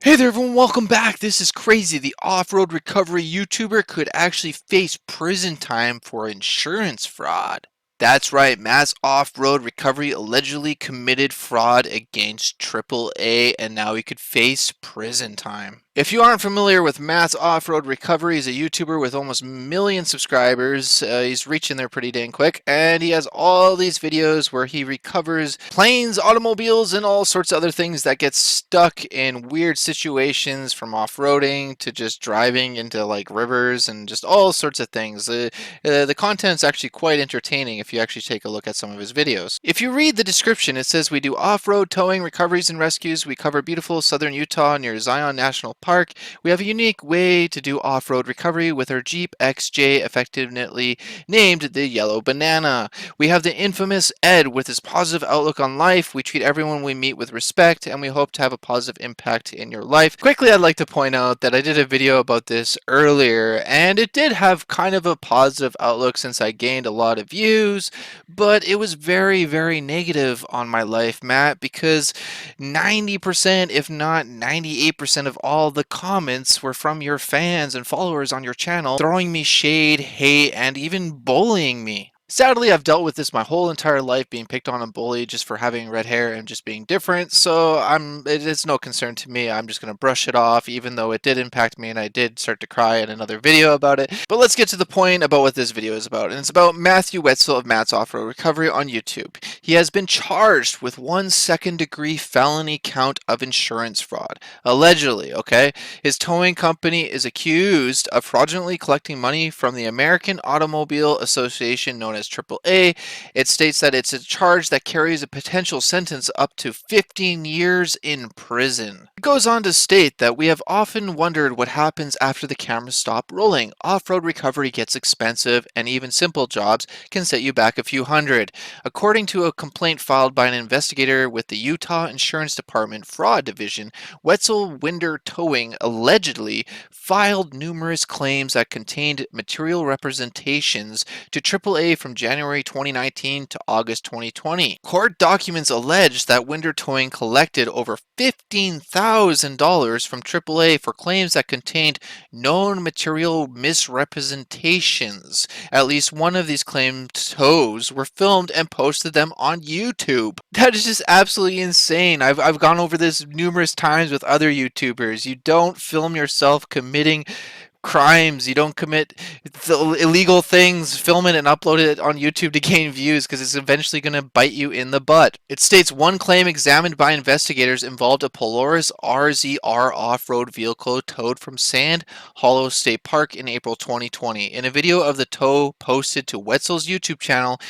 Hey there everyone, welcome back. This is crazy. The off-road recovery YouTuber could actually face prison time for insurance fraud. That's right, Matt's off-road recovery allegedly committed fraud against AAA and now he could face prison time. If you aren't familiar with Matt's off-road recovery, he's a YouTuber with almost a million subscribers. He's reaching there pretty dang quick, and he has all these videos where he recovers planes, automobiles, and all sorts of other things that get stuck in weird situations, from off-roading to just driving into like rivers and just all sorts of things. The content's actually quite entertaining if you actually take a look at some of his videos. If you read the description, it says we do off-road towing, recoveries, and rescues. We cover beautiful southern Utah near Zion National Park. We have a unique way to do off-road recovery with our Jeep XJ, affectionately named the Yellow Banana. We have the infamous Ed with his positive outlook on life. We treat everyone we meet with respect, and we hope to have a positive impact in your life. Quickly, I'd like to point out that I did a video about this earlier, and it did have kind of a positive outlook since I gained a lot of views, but it was very, very negative on my life, Matt, because 90%, if not 98% of all the comments were from your fans and followers on your channel, throwing me shade, hate, and even bullying me. Sadly, I've dealt with this my whole entire life, being picked on and bullied just for having red hair and just being different, so it is no concern to me. I'm just going to brush it off, even though it did impact me and I did start to cry in another video about it. But let's get to the point about what this video is about, and it's about Matthew Wetzel of Matt's Off-Road Recovery on YouTube. He has been charged with 1 second-degree felony count of insurance fraud. Allegedly, okay? His towing company is accused of fraudulently collecting money from the American Automobile Association, known as AAA. It states that it's a charge that carries a potential sentence up to 15 years in prison. It goes on to state that we have often wondered what happens after the cameras stop rolling. Off-road recovery gets expensive, and even simple jobs can set you back a few hundred. According to a complaint filed by an investigator with the Utah Insurance Department Fraud Division, Wetzel Winder Towing allegedly filed numerous claims that contained material representations to AAA from January 2019 to August 2020. Court documents allege that Winder Towing collected over $15,000 from AAA for claims that contained known material misrepresentations. At least one of these claimed tows were filmed and posted them on YouTube. That is just absolutely insane. I've gone over this numerous times with other YouTubers. You don't film yourself committing crimes, you don't commit illegal things, film it and upload it on YouTube to gain views, because it's eventually going to bite you in the butt. It states one claim examined by investigators involved a Polaris RZR off-road vehicle towed from Sand Hollow State Park in April 2020. In a video of the tow posted to Wetzel's YouTube channel,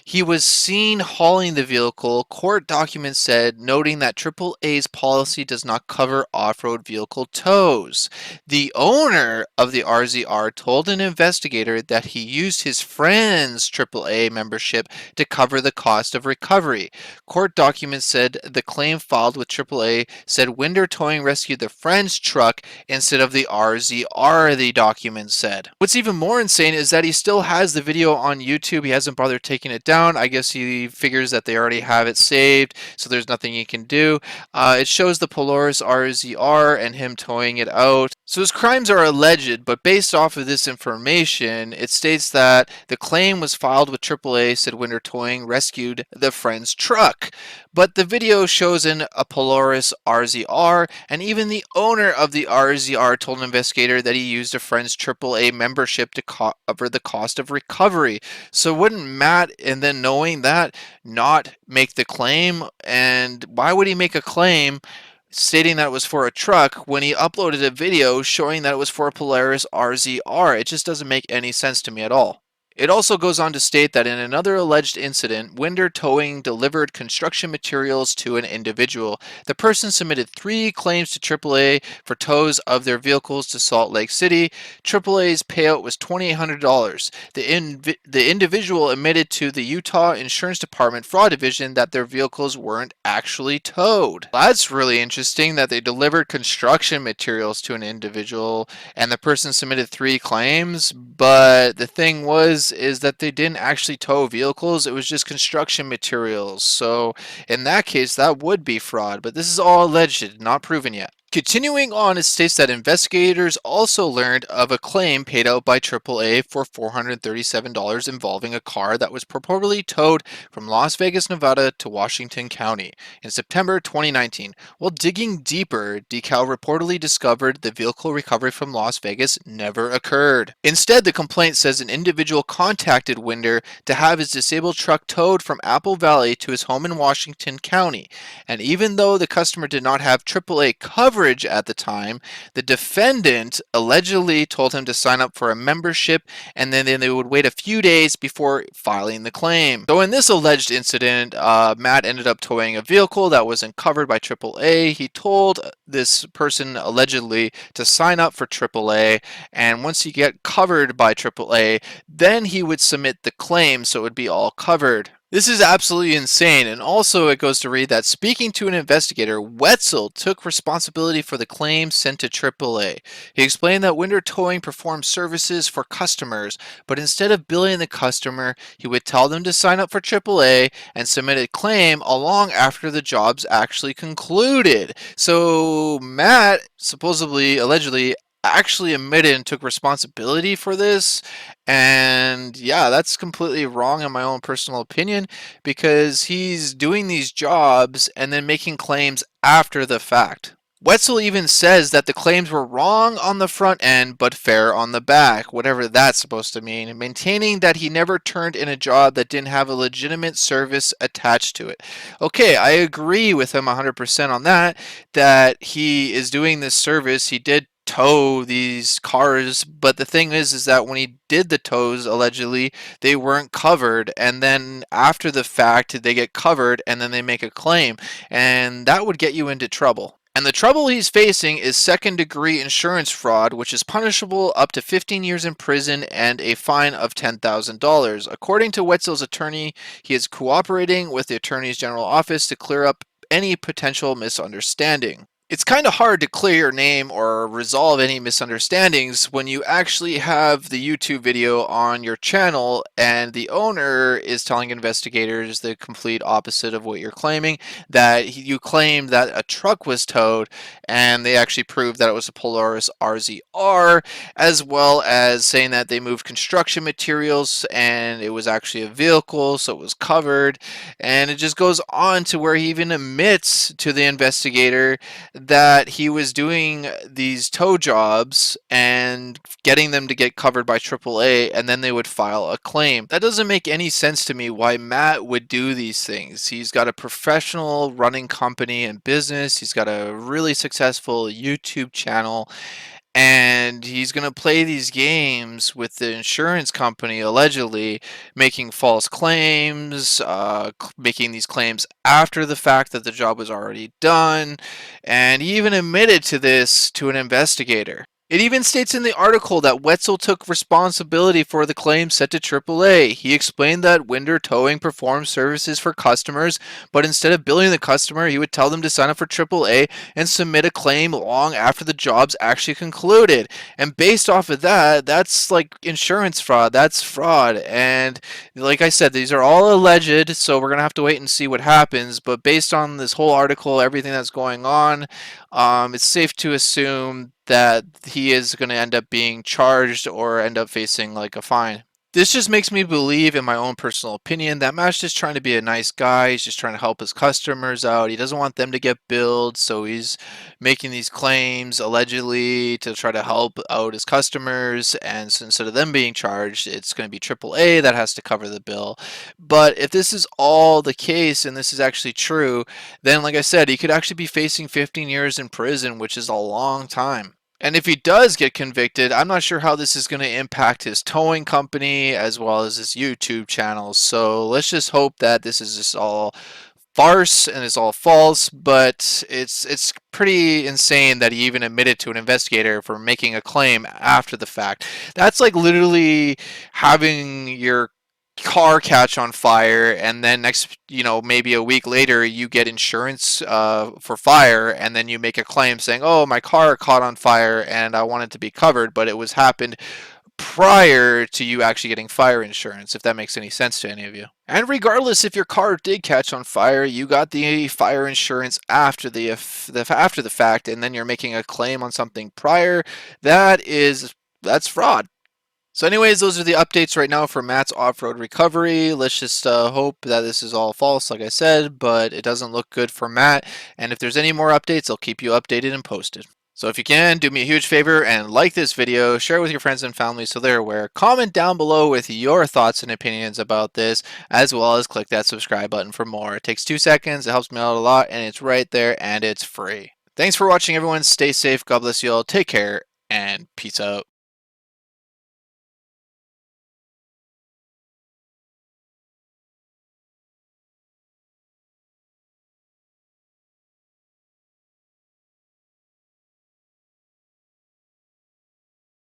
he was seen hauling the vehicle, court documents said, noting that AAA's policy does not cover off-road vehicle tows. The owner of the RZR told an investigator that he used his friend's AAA membership to cover the cost of recovery. Court documents said the claim filed with AAA said Winder Towing rescued the friend's truck instead of the RZR, the document said. What's even more insane is that he still has the video on YouTube. He hasn't bothered taking it down. I guess he figures that they already have it saved, so there's nothing he can do. It shows the Polaris RZR and him towing it out. So his crimes are alleged, but based off of this information, it states that the claim was filed with AAA, said Winder Towing rescued the friend's truck. But the video shows a Polaris RZR, and even the owner of the RZR told an investigator that he used a friend's AAA membership to cover the cost of recovery. So wouldn't Matt, and then knowing that, not make the claim? And why would he make a claim stating that it was for a truck when he uploaded a video showing that it was for a Polaris RZR? It just doesn't make any sense to me at all. It also goes on to state that in another alleged incident, Winder Towing delivered construction materials to an individual. The person submitted 3 claims to AAA for tows of their vehicles to Salt Lake City. AAA's payout was $2,800. The individual admitted to the Utah Insurance Department Fraud Division that their vehicles weren't actually towed. That's really interesting that they delivered construction materials to an individual and the person submitted 3 claims, but the thing is that they didn't actually tow vehicles. It was just construction materials. So in that case, that would be fraud. But this is all alleged, not proven yet. Continuing on, it states that investigators also learned of a claim paid out by AAA for $437 involving a car that was purportedly towed from Las Vegas, Nevada to Washington County in September 2019. While digging deeper, Decal reportedly discovered the vehicle recovery from Las Vegas never occurred. Instead, the complaint says an individual contacted Winder to have his disabled truck towed from Apple Valley to his home in Washington County. And even though the customer did not have AAA coverage at the time, the defendant allegedly told him to sign up for a membership and then they would wait a few days before filing the claim. So in this alleged incident, Matt ended up towing a vehicle that wasn't covered by AAA. He told this person allegedly to sign up for AAA, and once you get covered by AAA, then he would submit the claim so it would be all covered. This is absolutely insane, and also it goes to read that speaking to an investigator, Wetzel took responsibility for the claim sent to AAA. He explained that Winder Towing performed services for customers, but instead of billing the customer, he would tell them to sign up for AAA and submit a claim along after the jobs actually concluded. So Matt supposedly, allegedly, actually admitted and took responsibility for this. And yeah, that's completely wrong in my own personal opinion because he's doing these jobs and then making claims after the fact. Wetzel even says that the claims were wrong on the front end but fair on the back, whatever that's supposed to mean, maintaining that he never turned in a job that didn't have a legitimate service attached to it. Okay, I agree with him 100% on that he is doing this service. He did tow these cars, but the thing is that when he did the tows, allegedly they weren't covered, and then after the fact they get covered and then they make a claim, and that would get you into trouble. And the trouble he's facing is second-degree insurance fraud, which is punishable up to 15 years in prison and a fine of $10,000. According to Wetzel's attorney, he is cooperating with the Attorney General's office to clear up any potential misunderstanding. It's kind of hard to clear your name or resolve any misunderstandings when you actually have the YouTube video on your channel and the owner is telling investigators the complete opposite of what you're claiming, that you claimed that a truck was towed and they actually proved that it was a Polaris RZR, as well as saying that they moved construction materials and it was actually a vehicle, so it was covered. And it just goes on to where he even admits to the investigator that he was doing these tow jobs and getting them to get covered by AAA, and then they would file a claim. That doesn't make any sense to me why Matt would do these things. He's got a professional running company and business. He's got a really successful YouTube channel, and he's going to play these games with the insurance company, allegedly making false claims, making these claims after the fact that the job was already done, and he even admitted to this to an investigator. It even states in the article that Wetzel took responsibility for the claim sent to AAA. He explained that Winder Towing performed services for customers, but instead of billing the customer, he would tell them to sign up for AAA and submit a claim long after the job's actually concluded. And based off of that, that's like insurance fraud. That's fraud. And like I said, these are all alleged, so we're going to have to wait and see what happens. But based on this whole article, everything that's going on, it's safe to assume that he is going to end up being charged or end up facing like a fine. This just makes me believe, in my own personal opinion, that Matt's just trying to be a nice guy. He's just trying to help his customers out. He doesn't want them to get billed, so he's making these claims allegedly to try to help out his customers. And so instead of them being charged, it's going to be AAA that has to cover the bill. But if this is all the case and this is actually true, then like I said, he could actually be facing 15 years in prison, which is a long time. And if he does get convicted, I'm not sure how this is going to impact his towing company as well as his YouTube channel. So let's just hope that this is just all farce and it's all false. But it's pretty insane that he even admitted to an investigator for making a claim after the fact. That's like literally having your car catch on fire and then next, maybe a week later you get insurance for fire, and then you make a claim saying, oh, my car caught on fire and I want it to be covered, but it was happened prior to you actually getting fire insurance, if that makes any sense to any of you. And regardless if your car did catch on fire, you got the fire insurance after the fact, and then you're making a claim on something prior. That's fraud. So anyways, those are the updates right now for Matt's off-road recovery. Let's just hope that this is all false, like I said, but it doesn't look good for Matt. And if there's any more updates, I'll keep you updated and posted. So if you can, do me a huge favor and like this video, share it with your friends and family so they're aware. Comment down below with your thoughts and opinions about this, as well as click that subscribe button for more. It takes 2 seconds, it helps me out a lot, and it's right there and it's free. Thanks for watching, everyone. Stay safe, God bless you all, take care, and peace out.